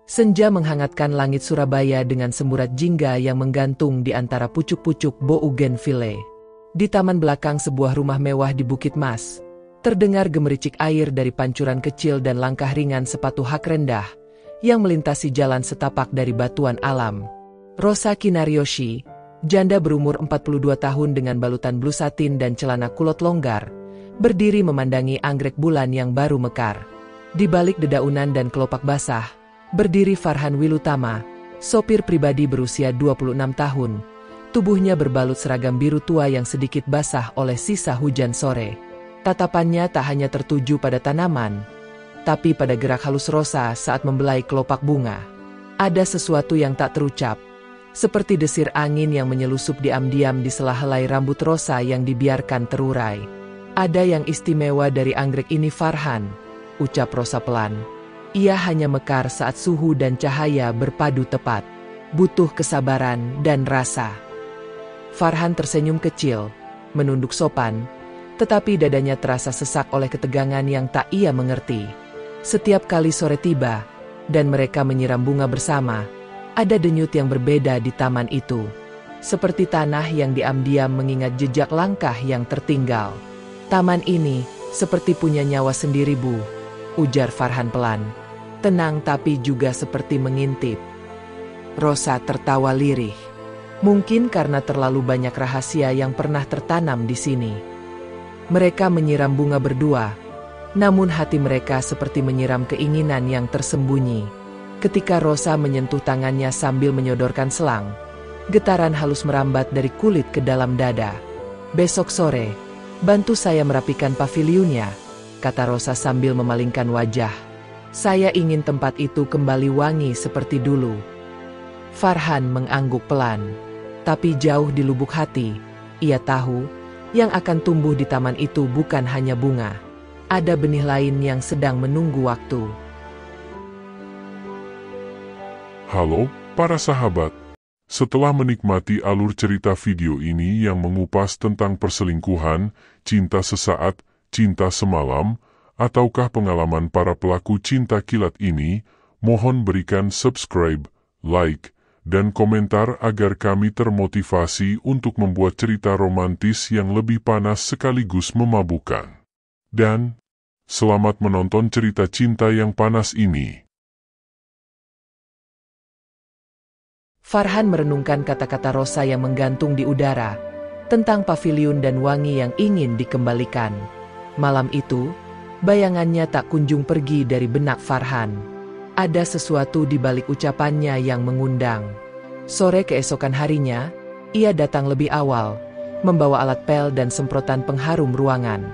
Senja menghangatkan langit Surabaya dengan semburat jingga yang menggantung di antara pucuk-pucuk bougainville. Di taman belakang sebuah rumah mewah di Bukit Mas, terdengar gemericik air dari pancuran kecil dan langkah ringan sepatu hak rendah yang melintasi jalan setapak dari batuan alam. Rosa Kinaryoshi, janda berumur 42 tahun dengan balutan blus satin dan celana kulot longgar, berdiri memandangi anggrek bulan yang baru mekar. Di balik dedaunan dan kelopak basah, berdiri Farhan Wilutama, sopir pribadi berusia 26 tahun. Tubuhnya berbalut seragam biru tua yang sedikit basah oleh sisa hujan sore. Tatapannya tak hanya tertuju pada tanaman, tapi pada gerak halus Rosa saat membelai kelopak bunga. Ada sesuatu yang tak terucap, seperti desir angin yang menyelusup diam-diam di sela-helai rambut Rosa yang dibiarkan terurai. Ada yang istimewa dari anggrek ini Farhan, ucap Rosa pelan. Ia hanya mekar saat suhu dan cahaya berpadu tepat. Butuh kesabaran dan rasa. Farhan tersenyum kecil, menunduk sopan, tetapi dadanya terasa sesak oleh ketegangan yang tak ia mengerti. Setiap kali sore tiba, dan mereka menyiram bunga bersama, ada denyut yang berbeda di taman itu. Seperti tanah yang diam-diam mengingat jejak langkah yang tertinggal. Taman ini seperti punya nyawa sendiri, Bu, ujar Farhan pelan. Tenang tapi juga seperti mengintip. Rosa tertawa lirih. Mungkin karena terlalu banyak rahasia yang pernah tertanam di sini. Mereka menyiram bunga berdua, namun hati mereka seperti menyiram keinginan yang tersembunyi. Ketika Rosa menyentuh tangannya sambil menyodorkan selang, getaran halus merambat dari kulit ke dalam dada. Besok sore, bantu saya merapikan pavilionnya, kata Rosa sambil memalingkan wajah. Saya ingin tempat itu kembali wangi seperti dulu. Farhan mengangguk pelan. Tapi jauh di lubuk hati, ia tahu, yang akan tumbuh di taman itu bukan hanya bunga. Ada benih lain yang sedang menunggu waktu. Halo, para sahabat. Setelah menikmati alur cerita video ini yang mengupas tentang perselingkuhan, cinta sesaat, cinta semalam, ataukah pengalaman para pelaku cinta kilat ini, mohon berikan subscribe, like, dan komentar agar kami termotivasi untuk membuat cerita romantis yang lebih panas sekaligus memabukkan. Dan, selamat menonton cerita cinta yang panas ini. Farhan merenungkan kata-kata Rosa yang menggantung di udara, tentang pavilion dan wangi yang ingin dikembalikan. Malam itu, bayangannya tak kunjung pergi dari benak Farhan. Ada sesuatu di balik ucapannya yang mengundang. Sore keesokan harinya, ia datang lebih awal, membawa alat pel dan semprotan pengharum ruangan.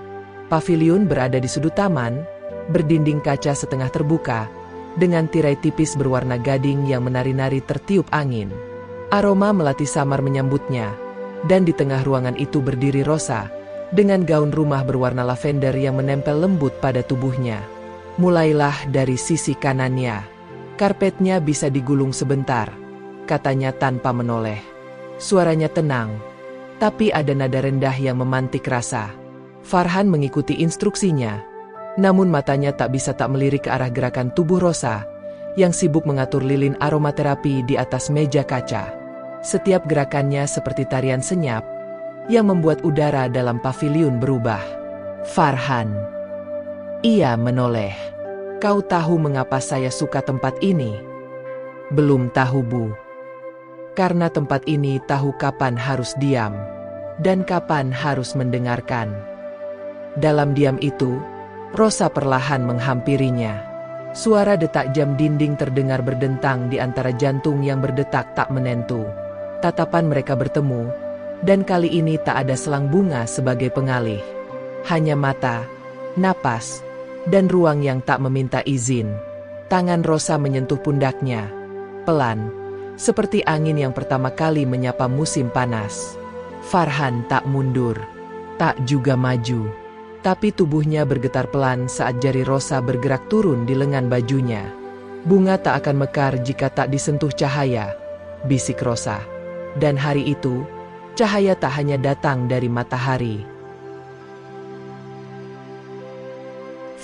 Pavilion berada di sudut taman, berdinding kaca setengah terbuka, dengan tirai tipis berwarna gading yang menari-nari tertiup angin. Aroma melati samar menyambutnya, dan di tengah ruangan itu berdiri Rosa, dengan gaun rumah berwarna lavender yang menempel lembut pada tubuhnya. Mulailah dari sisi kanannya. Karpetnya bisa digulung sebentar, katanya tanpa menoleh. Suaranya tenang, tapi ada nada rendah yang memantik rasa. Farhan mengikuti instruksinya, namun matanya tak bisa tak melirik ke arah gerakan tubuh Rosa, yang sibuk mengatur lilin aromaterapi di atas meja kaca. Setiap gerakannya seperti tarian senyap, yang membuat udara dalam pavilion berubah. Farhan. Ia menoleh. Kau tahu mengapa saya suka tempat ini? Belum tahu, Bu. Karena tempat ini tahu kapan harus diam, dan kapan harus mendengarkan. Dalam diam itu, Rosa perlahan menghampirinya. Suara detak jam dinding terdengar berdentang di antara jantung yang berdetak tak menentu. Tatapan mereka bertemu, dan kali ini tak ada selang bunga sebagai pengalih. Hanya mata, napas, dan ruang yang tak meminta izin. Tangan Rosa menyentuh pundaknya, pelan, seperti angin yang pertama kali menyapa musim panas. Farhan tak mundur, tak juga maju. Tapi tubuhnya bergetar pelan saat jari Rosa bergerak turun di lengan bajunya. Bunga tak akan mekar jika tak disentuh cahaya, bisik Rosa. Dan hari itu, cahaya tak hanya datang dari matahari.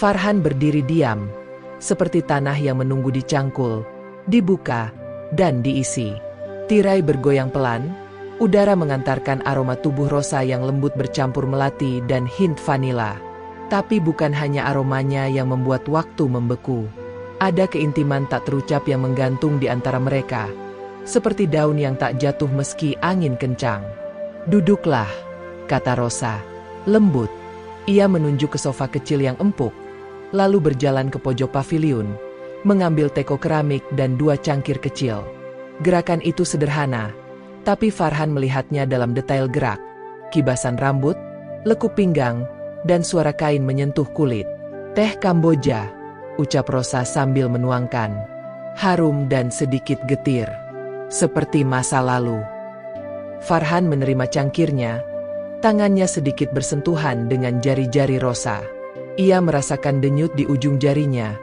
Farhan berdiri diam, seperti tanah yang menunggu dicangkul, dibuka, dan diisi. Tirai bergoyang pelan, udara mengantarkan aroma tubuh Rosa yang lembut bercampur melati dan hint vanila. Tapi bukan hanya aromanya yang membuat waktu membeku. Ada keintiman tak terucap yang menggantung di antara mereka. Seperti daun yang tak jatuh meski angin kencang. "Duduklah," kata Rosa. Lembut. Ia menunjuk ke sofa kecil yang empuk, lalu berjalan ke pojok paviliun, mengambil teko keramik dan 2 cangkir kecil. Gerakan itu sederhana, tapi Farhan melihatnya dalam detail gerak. Kibasan rambut, lekuk pinggang, dan suara kain menyentuh kulit. "Teh Kamboja," ucap Rosa sambil menuangkan. Harum dan sedikit getir. Seperti masa lalu. Farhan menerima cangkirnya, tangannya sedikit bersentuhan dengan jari-jari Rosa. Ia merasakan denyut di ujung jarinya,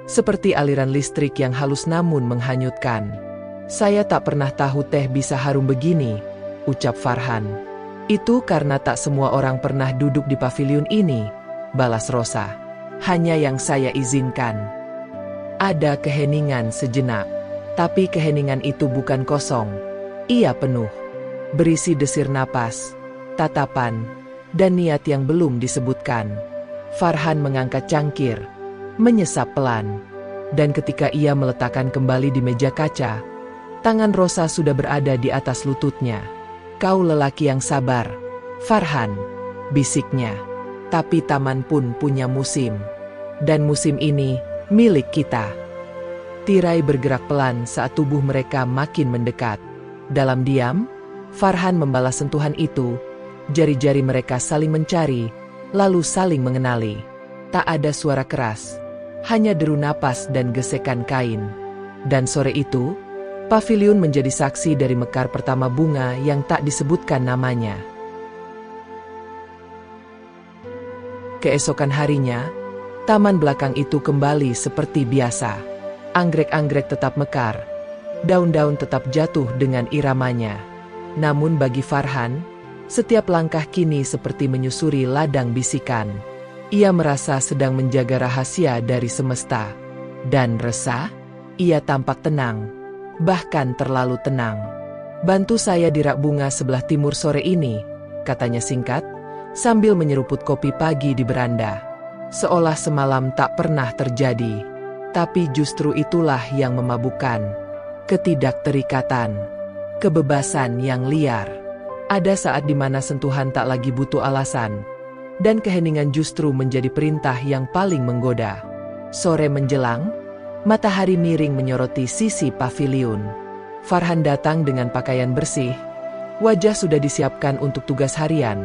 seperti aliran listrik yang halus namun menghanyutkan. "Saya tak pernah tahu teh bisa harum begini," ucap Farhan. "Itu karena tak semua orang pernah duduk di paviliun ini," balas Rosa. "Hanya yang saya izinkan." Ada keheningan sejenak, tapi keheningan itu bukan kosong. Ia penuh, berisi desir napas, tatapan, dan niat yang belum disebutkan. Farhan mengangkat cangkir, menyesap pelan, dan ketika ia meletakkan kembali di meja kaca, tangan Rosa sudah berada di atas lututnya. "Kau lelaki yang sabar, Farhan," bisiknya. "Tapi taman pun punya musim. Dan musim ini milik kita." Tirai bergerak pelan saat tubuh mereka makin mendekat. Dalam diam, Farhan membalas sentuhan itu. Jari-jari mereka saling mencari, lalu saling mengenali. Tak ada suara keras, hanya deru napas dan gesekan kain. Dan sore itu, paviliun menjadi saksi dari mekar pertama bunga yang tak disebutkan namanya. Keesokan harinya, taman belakang itu kembali seperti biasa. Anggrek-anggrek tetap mekar, daun-daun tetap jatuh dengan iramanya. Namun bagi Farhan, setiap langkah kini seperti menyusuri ladang bisikan. Ia merasa sedang menjaga rahasia dari semesta. Dan resah, ia tampak tenang. Bahkan terlalu tenang. "Bantu saya di rak bunga sebelah timur sore ini," katanya singkat, sambil menyeruput kopi pagi di beranda. Seolah semalam tak pernah terjadi. Tapi justru itulah yang memabukkan. Ketidakterikatan. Kebebasan yang liar. Ada saat di mana sentuhan tak lagi butuh alasan. Dan keheningan justru menjadi perintah yang paling menggoda. Sore menjelang, matahari miring menyoroti sisi paviliun. Farhan datang dengan pakaian bersih. Wajah sudah disiapkan untuk tugas harian.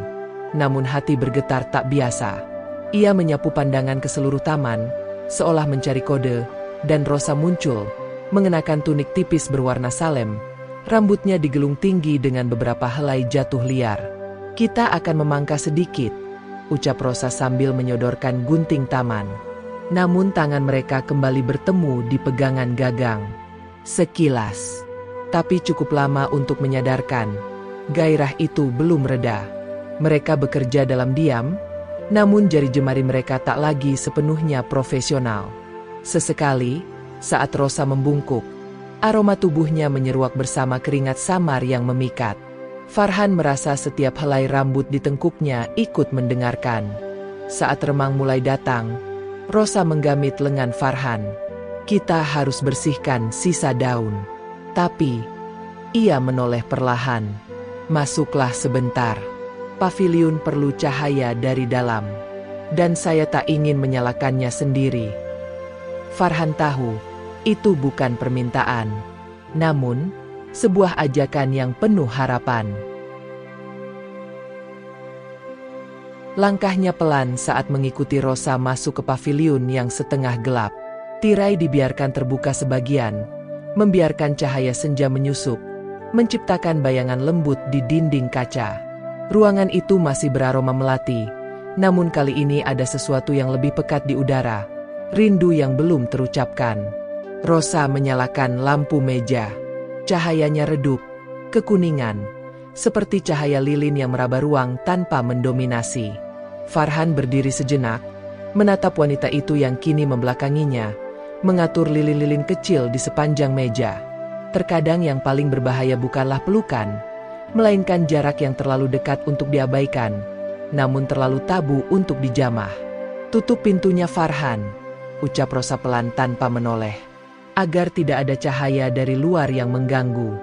Namun hati bergetar tak biasa. Ia menyapu pandangan ke seluruh taman, seolah mencari kode, dan Rosa muncul, mengenakan tunik tipis berwarna salem. Rambutnya digelung tinggi dengan beberapa helai jatuh liar. "Kita akan memangkas sedikit," ucap Rosa sambil menyodorkan gunting taman. Namun tangan mereka kembali bertemu di pegangan gagang. Sekilas, tapi cukup lama untuk menyadarkan, gairah itu belum reda. Mereka bekerja dalam diam, namun jari jemari mereka tak lagi sepenuhnya profesional. Sesekali, saat Rosa membungkuk, aroma tubuhnya menyeruak bersama keringat samar yang memikat. Farhan merasa setiap helai rambut di tengkuknya ikut mendengarkan. Saat remang mulai datang, Rosa menggamit lengan Farhan. "Kita harus bersihkan sisa daun." Tapi, ia menoleh perlahan. "Masuklah sebentar. Paviliun perlu cahaya dari dalam. Dan saya tak ingin menyalakannya sendiri." Farhan tahu, itu bukan permintaan. Namun, sebuah ajakan yang penuh harapan. Langkahnya pelan saat mengikuti Rosa masuk ke paviliun yang setengah gelap. Tirai dibiarkan terbuka sebagian, membiarkan cahaya senja menyusup, menciptakan bayangan lembut di dinding kaca. Ruangan itu masih beraroma melati, namun kali ini ada sesuatu yang lebih pekat di udara, rindu yang belum terucapkan. Rosa menyalakan lampu meja. Cahayanya redup, kekuningan, seperti cahaya lilin yang meraba ruang tanpa mendominasi. Farhan berdiri sejenak, menatap wanita itu yang kini membelakanginya, mengatur lilin-lilin kecil di sepanjang meja. Terkadang yang paling berbahaya bukanlah pelukan, melainkan jarak yang terlalu dekat untuk diabaikan, namun terlalu tabu untuk dijamah. "Tutup pintunya, Farhan," ucap Rosa pelan tanpa menoleh, agar tidak ada cahaya dari luar yang mengganggu.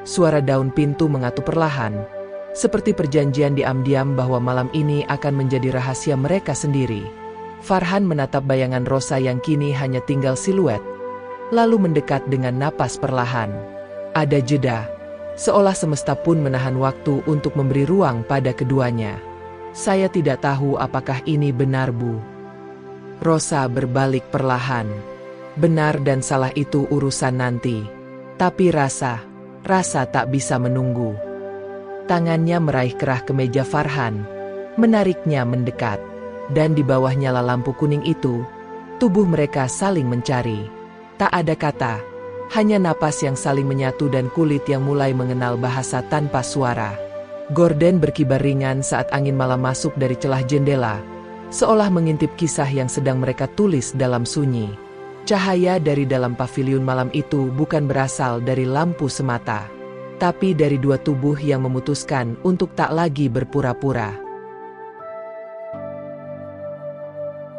Suara daun pintu mengatu perlahan, seperti perjanjian diam-diam bahwa malam ini akan menjadi rahasia mereka sendiri. Farhan menatap bayangan Rosa yang kini hanya tinggal siluet, lalu mendekat dengan napas perlahan. Ada jeda, seolah semesta pun menahan waktu untuk memberi ruang pada keduanya. "Saya tidak tahu apakah ini benar, Bu." Rosa berbalik perlahan. Benar dan salah itu urusan nanti. Tapi rasa tak bisa menunggu. Tangannya meraih kerah kemeja Farhan, menariknya mendekat. Dan di bawah nyala lampu kuning itu, tubuh mereka saling mencari. Tak ada kata, hanya napas yang saling menyatu dan kulit yang mulai mengenal bahasa tanpa suara. Gorden berkibar ringan saat angin malam masuk dari celah jendela, seolah mengintip kisah yang sedang mereka tulis dalam sunyi. Cahaya dari dalam paviliun malam itu bukan berasal dari lampu semata, tapi dari dua tubuh yang memutuskan untuk tak lagi berpura-pura.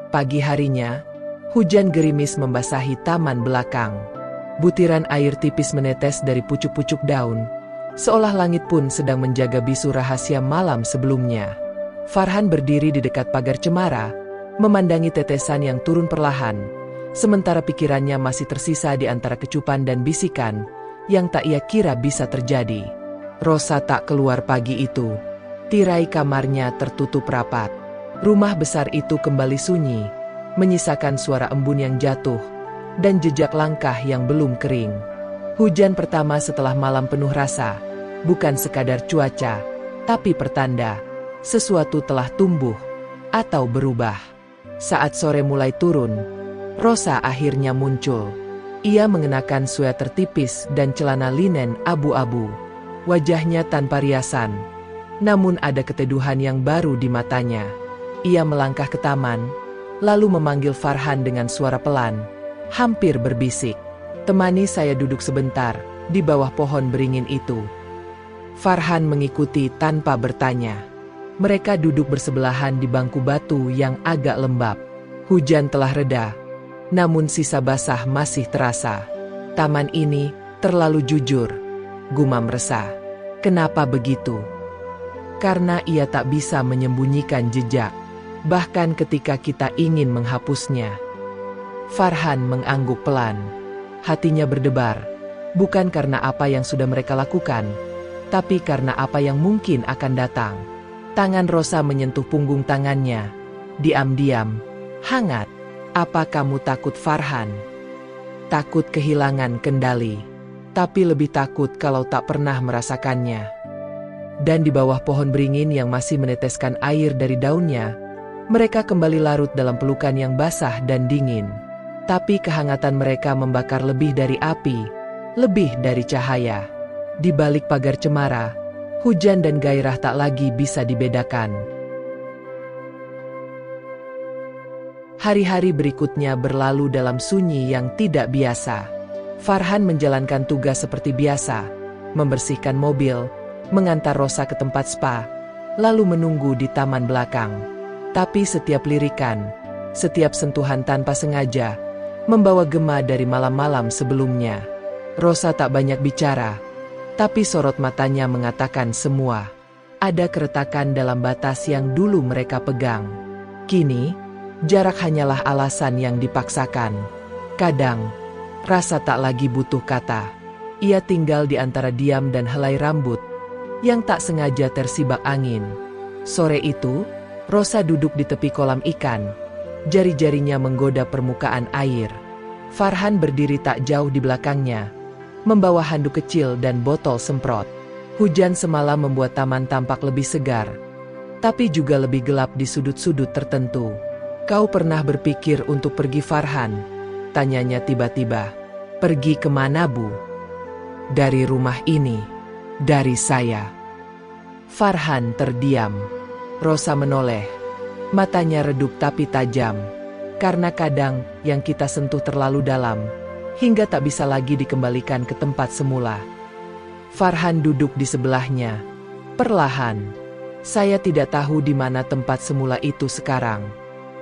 Pagi harinya, hujan gerimis membasahi taman belakang. Butiran air tipis menetes dari pucuk-pucuk daun, seolah langit pun sedang menjaga bisu rahasia malam sebelumnya. Farhan berdiri di dekat pagar cemara, memandangi tetesan yang turun perlahan, sementara pikirannya masih tersisa di antara kecupan dan bisikan yang tak ia kira bisa terjadi. Rosa tak keluar pagi itu. Tirai kamarnya tertutup rapat. Rumah besar itu kembali sunyi, menyisakan suara embun yang jatuh dan jejak langkah yang belum kering. Hujan pertama setelah malam penuh rasa, bukan sekadar cuaca, tapi pertanda sesuatu telah tumbuh atau berubah. Saat sore mulai turun, Rosa akhirnya muncul. Ia mengenakan sweater tipis dan celana linen abu-abu. Wajahnya tanpa riasan, namun ada keteduhan yang baru di matanya. Ia melangkah ke taman, lalu memanggil Farhan dengan suara pelan, hampir berbisik. "Temani saya duduk sebentar, di bawah pohon beringin itu." Farhan mengikuti tanpa bertanya. Mereka duduk bersebelahan di bangku batu yang agak lembab. Hujan telah reda, namun sisa basah masih terasa. "Taman ini terlalu jujur," gumam Resa. "Kenapa begitu?" "Karena ia tak bisa menyembunyikan jejak, bahkan ketika kita ingin menghapusnya." Farhan mengangguk pelan. Hatinya berdebar, bukan karena apa yang sudah mereka lakukan, tapi karena apa yang mungkin akan datang. Tangan Rosa menyentuh punggung tangannya. Diam-diam, hangat. "Apa kamu takut, Farhan?" "Takut kehilangan kendali, tapi lebih takut kalau tak pernah merasakannya." Dan di bawah pohon beringin yang masih meneteskan air dari daunnya, mereka kembali larut dalam pelukan yang basah dan dingin. Tapi kehangatan mereka membakar lebih dari api, lebih dari cahaya. Di balik pagar cemara, hujan dan gairah tak lagi bisa dibedakan. Hari-hari berikutnya berlalu dalam sunyi yang tidak biasa. Farhan menjalankan tugas seperti biasa, membersihkan mobil, mengantar Rosa ke tempat spa, lalu menunggu di taman belakang. Tapi setiap lirikan, setiap sentuhan tanpa sengaja, membawa gema dari malam-malam sebelumnya. Rosa tak banyak bicara, tapi sorot matanya mengatakan semua. Ada keretakan dalam batas yang dulu mereka pegang. Kini, jarak hanyalah alasan yang dipaksakan. Kadang, rasa tak lagi butuh kata. Ia tinggal di antara diam dan helai rambut yang tak sengaja tersibak angin. Sore itu, Rosa duduk di tepi kolam ikan. Jari-jarinya menggoda permukaan air. Farhan berdiri tak jauh di belakangnya, membawa handuk kecil dan botol semprot. Hujan semalam membuat taman tampak lebih segar, tapi juga lebih gelap di sudut-sudut tertentu. "Kau pernah berpikir untuk pergi, Farhan?" tanyanya tiba-tiba. "Pergi kemana, Bu?" "Dari rumah ini, dari saya." Farhan terdiam. Rosa menoleh. Matanya redup tapi tajam. Karena kadang yang kita sentuh terlalu dalam, hingga tak bisa lagi dikembalikan ke tempat semula. Farhan duduk di sebelahnya. Perlahan. Saya tidak tahu di mana tempat semula itu sekarang.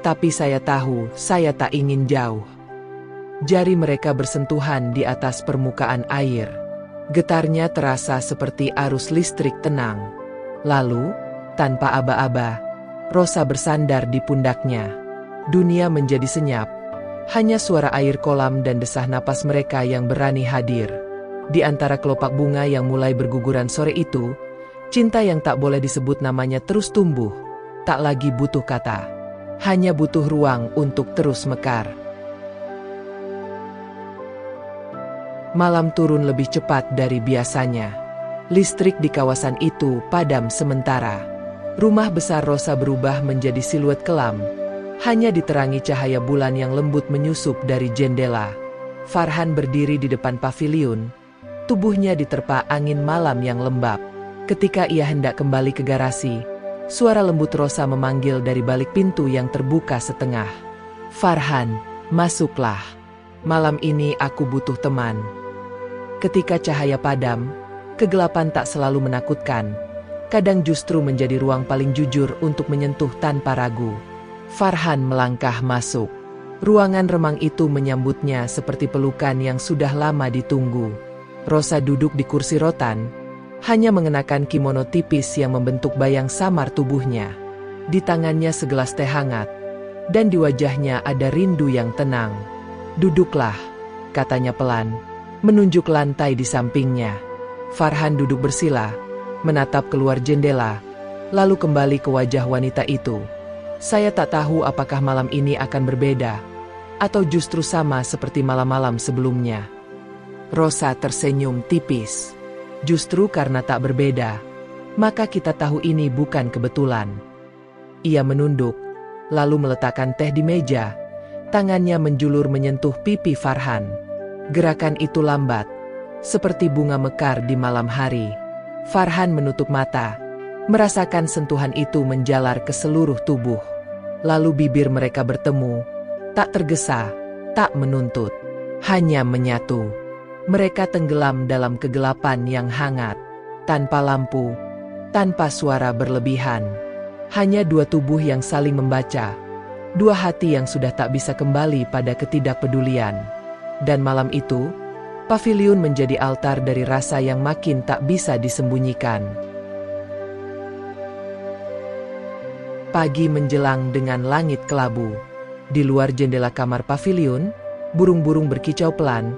Tapi saya tahu saya tak ingin jauh. Jari mereka bersentuhan di atas permukaan air. Getarnya terasa seperti arus listrik tenang. Lalu, tanpa aba-aba, Rosa bersandar di pundaknya. Dunia menjadi senyap. Hanya suara air kolam dan desah napas mereka yang berani hadir. Di antara kelopak bunga yang mulai berguguran sore itu, cinta yang tak boleh disebut namanya terus tumbuh. Tak lagi butuh kata. Hanya butuh ruang untuk terus mekar. Malam turun lebih cepat dari biasanya. Listrik di kawasan itu padam sementara. Rumah besar Rosa berubah menjadi siluet kelam. Hanya diterangi cahaya bulan yang lembut menyusup dari jendela. Farhan berdiri di depan paviliun. Tubuhnya diterpa angin malam yang lembab. Ketika ia hendak kembali ke garasi, suara lembut Rosa memanggil dari balik pintu yang terbuka setengah. "Farhan, masuklah. Malam ini aku butuh teman." Ketika cahaya padam, kegelapan tak selalu menakutkan. Kadang justru menjadi ruang paling jujur untuk menyentuh tanpa ragu. Farhan melangkah masuk. Ruangan remang itu menyambutnya seperti pelukan yang sudah lama ditunggu. Rosa duduk di kursi rotan, hanya mengenakan kimono tipis yang membentuk bayang samar tubuhnya. Di tangannya segelas teh hangat, dan di wajahnya ada rindu yang tenang. "Duduklah," katanya pelan, menunjuk lantai di sampingnya. Farhan duduk bersila, menatap keluar jendela, lalu kembali ke wajah wanita itu. "Saya tak tahu apakah malam ini akan berbeda, atau justru sama seperti malam-malam sebelumnya." Rosa tersenyum tipis. "Justru karena tak berbeda, maka kita tahu ini bukan kebetulan." Ia menunduk, lalu meletakkan teh di meja. Tangannya menjulur menyentuh pipi Farhan. Gerakan itu lambat, seperti bunga mekar di malam hari. Farhan menutup mata, merasakan sentuhan itu menjalar ke seluruh tubuh. Lalu bibir mereka bertemu, tak tergesa, tak menuntut, hanya menyatu. Mereka tenggelam dalam kegelapan yang hangat, tanpa lampu, tanpa suara berlebihan. Hanya dua tubuh yang saling membaca, dua hati yang sudah tak bisa kembali pada ketidakpedulian. Dan malam itu, paviliun menjadi altar dari rasa yang makin tak bisa disembunyikan. Pagi menjelang dengan langit kelabu. Di luar jendela kamar paviliun, burung-burung berkicau pelan,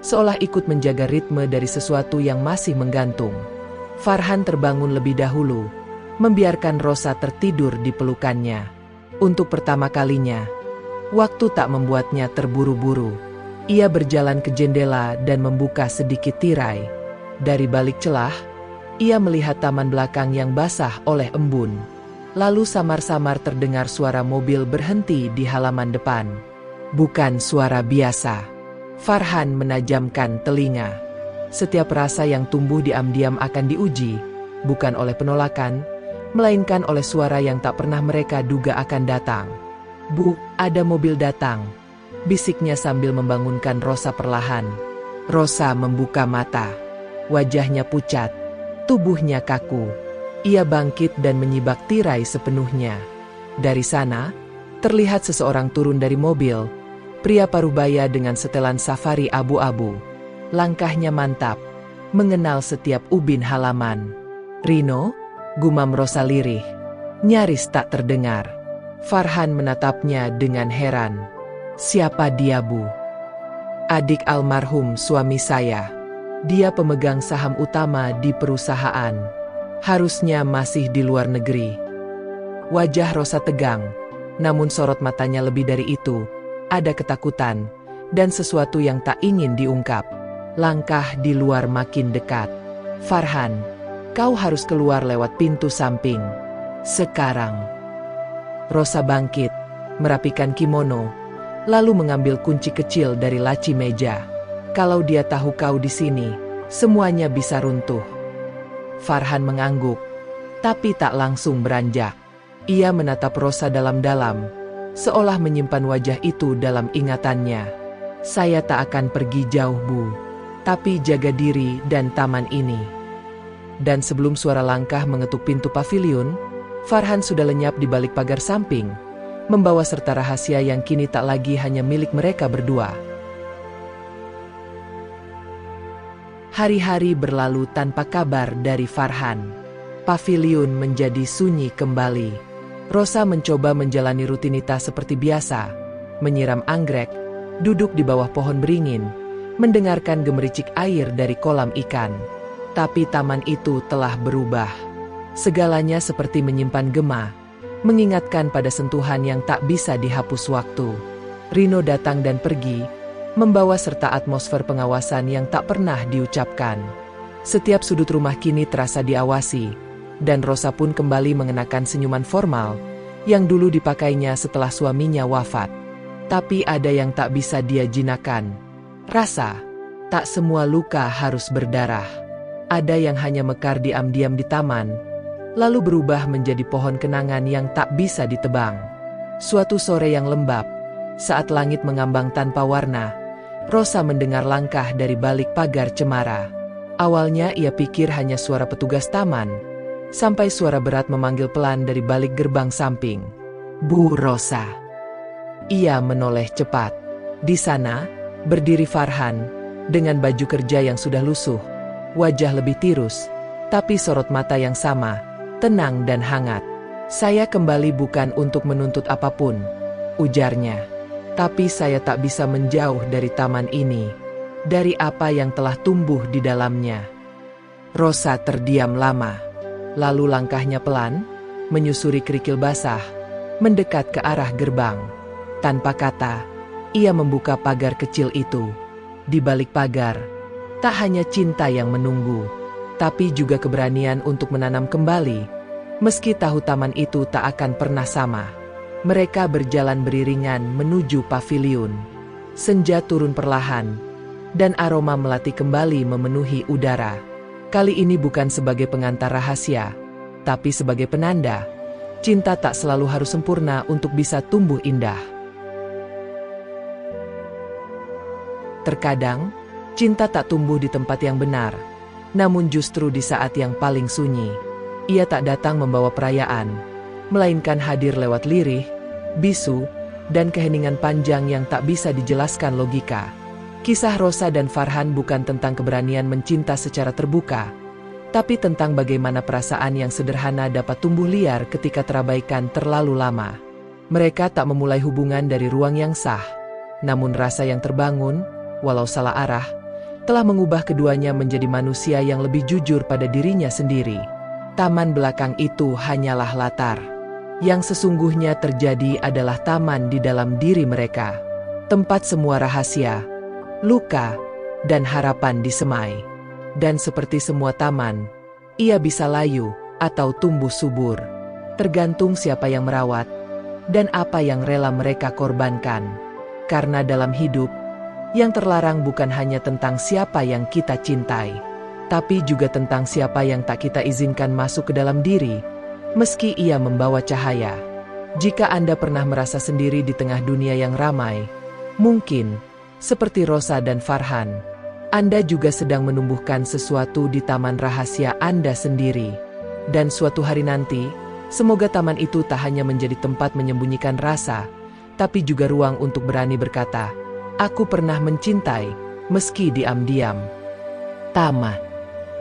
seolah ikut menjaga ritme dari sesuatu yang masih menggantung. Farhan terbangun lebih dahulu, membiarkan Rosa tertidur di pelukannya. Untuk pertama kalinya, waktu tak membuatnya terburu-buru. Ia berjalan ke jendela dan membuka sedikit tirai. Dari balik celah, ia melihat taman belakang yang basah oleh embun. Lalu samar-samar terdengar suara mobil berhenti di halaman depan. Bukan suara biasa. Farhan menajamkan telinga. Setiap rasa yang tumbuh diam-diam akan diuji, bukan oleh penolakan, melainkan oleh suara yang tak pernah mereka duga akan datang. "Bu, ada mobil datang," bisiknya sambil membangunkan Rosa perlahan. Rosa membuka mata. Wajahnya pucat, tubuhnya kaku. Ia bangkit dan menyibak tirai sepenuhnya. Dari sana, terlihat seseorang turun dari mobil, pria parubaya dengan setelan safari abu-abu. Langkahnya mantap, mengenal setiap ubin halaman. "Rino?" gumam Rosa lirih. Nyaris tak terdengar. Farhan menatapnya dengan heran. "Siapa dia, Bu?" "Adik almarhum suami saya. Dia pemegang saham utama di perusahaan. Harusnya masih di luar negeri." Wajah Rosa tegang, namun sorot matanya lebih dari itu. Ada ketakutan, dan sesuatu yang tak ingin diungkap. Langkah di luar makin dekat. "Farhan, kau harus keluar lewat pintu samping. Sekarang." Rosa bangkit, merapikan kimono, lalu mengambil kunci kecil dari laci meja. "Kalau dia tahu kau di sini, semuanya bisa runtuh." Farhan mengangguk, tapi tak langsung beranjak. Ia menatap Rosa dalam-dalam, seolah menyimpan wajah itu dalam ingatannya. Saya tak akan pergi jauh, Bu. Tapi jaga diri dan taman ini. Dan sebelum suara langkah mengetuk pintu paviliun, Farhan sudah lenyap di balik pagar samping, membawa serta rahasia yang kini tak lagi hanya milik mereka berdua. Hari-hari berlalu tanpa kabar dari Farhan. Paviliun menjadi sunyi kembali. Rosa mencoba menjalani rutinitas seperti biasa, menyiram anggrek, duduk di bawah pohon beringin, mendengarkan gemericik air dari kolam ikan. Tapi taman itu telah berubah. Segalanya seperti menyimpan gema, mengingatkan pada sentuhan yang tak bisa dihapus waktu. Rino datang dan pergi, membawa serta atmosfer pengawasan yang tak pernah diucapkan. Setiap sudut rumah kini terasa diawasi, dan Rosa pun kembali mengenakan senyuman formal yang dulu dipakainya setelah suaminya wafat. Tapi ada yang tak bisa dia jinakkan. Rasa, tak semua luka harus berdarah. Ada yang hanya mekar diam-diam di taman, lalu berubah menjadi pohon kenangan yang tak bisa ditebang. Suatu sore yang lembab, saat langit mengambang tanpa warna, Rosa mendengar langkah dari balik pagar cemara. Awalnya ia pikir hanya suara petugas taman, sampai suara berat memanggil pelan dari balik gerbang samping. "Bu Rosa." Ia menoleh cepat. Di sana, berdiri Farhan, dengan baju kerja yang sudah lusuh, wajah lebih tirus, tapi sorot mata yang sama, tenang dan hangat. "Saya kembali bukan untuk menuntut apapun," ujarnya. "Tapi saya tak bisa menjauh dari taman ini, dari apa yang telah tumbuh di dalamnya." Rosa terdiam lama. Lalu langkahnya pelan, menyusuri kerikil basah, mendekat ke arah gerbang. Tanpa kata, ia membuka pagar kecil itu. Di balik pagar, tak hanya cinta yang menunggu, tapi juga keberanian untuk menanam kembali, meski tahu taman itu tak akan pernah sama. Mereka berjalan beriringan menuju paviliun. Senja turun perlahan, dan aroma melati kembali memenuhi udara. Kali ini bukan sebagai pengantar rahasia, tapi sebagai penanda, cinta tak selalu harus sempurna untuk bisa tumbuh indah. Terkadang, cinta tak tumbuh di tempat yang benar, namun justru di saat yang paling sunyi. Ia tak datang membawa perayaan, melainkan hadir lewat lirih, bisu, dan keheningan panjang yang tak bisa dijelaskan logika. Kisah Rosa dan Farhan bukan tentang keberanian mencinta secara terbuka, tapi tentang bagaimana perasaan yang sederhana dapat tumbuh liar ketika terabaikan terlalu lama. Mereka tak memulai hubungan dari ruang yang sah, namun rasa yang terbangun, walau salah arah, telah mengubah keduanya menjadi manusia yang lebih jujur pada dirinya sendiri. Taman belakang itu hanyalah latar. Yang sesungguhnya terjadi adalah taman di dalam diri mereka. Tempat semua rahasia, luka, dan harapan disemai. Dan seperti semua taman, ia bisa layu atau tumbuh subur. Tergantung siapa yang merawat, dan apa yang rela mereka korbankan. Karena dalam hidup, yang terlarang bukan hanya tentang siapa yang kita cintai, tapi juga tentang siapa yang tak kita izinkan masuk ke dalam diri, meski ia membawa cahaya. Jika Anda pernah merasa sendiri di tengah dunia yang ramai, mungkin, seperti Rosa dan Farhan, Anda juga sedang menumbuhkan sesuatu di taman rahasia Anda sendiri. Dan suatu hari nanti, semoga taman itu tak hanya menjadi tempat menyembunyikan rasa, tapi juga ruang untuk berani berkata, "Aku pernah mencintai, meski diam-diam." Taman.